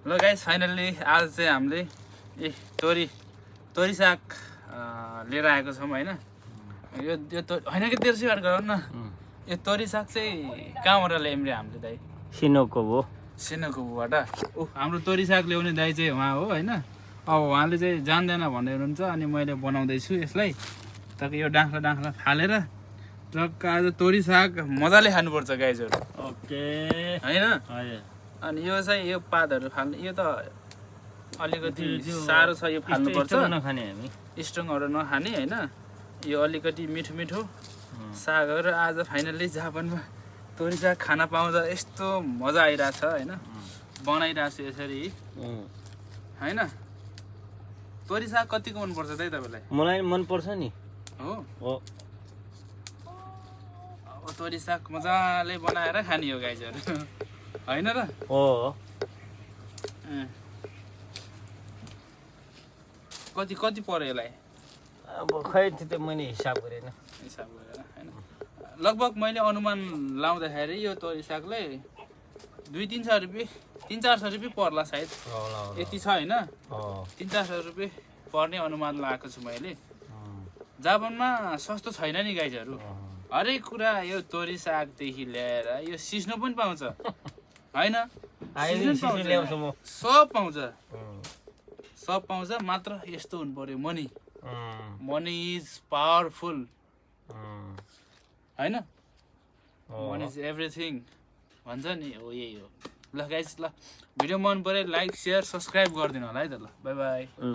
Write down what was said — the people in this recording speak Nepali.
ल गाइस फाइनल्ली आज चाहिँ हामीले तोरी साग लिएर आएको छौँ होइन। यो होइन कि तेर्सी बार गराउनु न। यो तोरी साग चाहिँ कहाँबाट ल्यायौँ रे हामीले दाइ? सिनोकोबाट। हाम्रो तोरी साग ल्याउने दाइ चाहिँ उहाँ हो होइन। अब उहाँले चाहिँ जान्दैन भन्दै हुनुहुन्छ अनि मैले बनाउँदैछु यसलाई। तर यो डाँख्ला फालेर टक्क आज तोरी साग मजाले खानुपर्छ गाइजहरू। ओके होइन। अनि यो चाहिँ यो पातहरू फाल्ने यो त अलिकति साह्रो छ। यो फाल्नुपर्छ नखाने हामी स्ट्रङहरू नखाने होइन। यो अलिकति मिठो सागहरू आज फाइनल्ली जापानमा तोरी साग खान पाउँदा यस्तो मजा आइरहेछ होइन। बनाइरहेको छु यसरी होइन। तोरी साग कतिको मनपर्छ दाइ तपाईँलाई? मलाई मनपर्छ नि। हो अब तोरी साग मजाले बनाएर खाने हो गाइजहरू होइन र? कति पर्यो यसलाई? अब खै त्यो मैले हिसाब गरेन होइन। लगभग मैले अनुमान लाउँदाखेरि यो तोरी सागलाई 200-300 रुपियाँ 300-400 रुपियाँ पर्ला सायद। यति छ होइन। 300-400 रुपियाँ पर्ने अनुमान लगाएको छु मैले। जापानमा सस्तो छैन नि गाइजहरू। हरेक कुरा यो तोरी सागदेखि ल्याएर यो सिस्नो पनि पाउँछ होइन। सब पाउँछ मात्र यस्तो हुनु पर्यो मनी इज पावरफुल होइन। मनी इज एभ्रिथिङ भन्छ नि हो यही हो। ल गाइस ल भिडियो मन पऱ्यो लाइक सेयर सब्सक्राइब गरिदिनु होला है त। ल बाई बाई। ल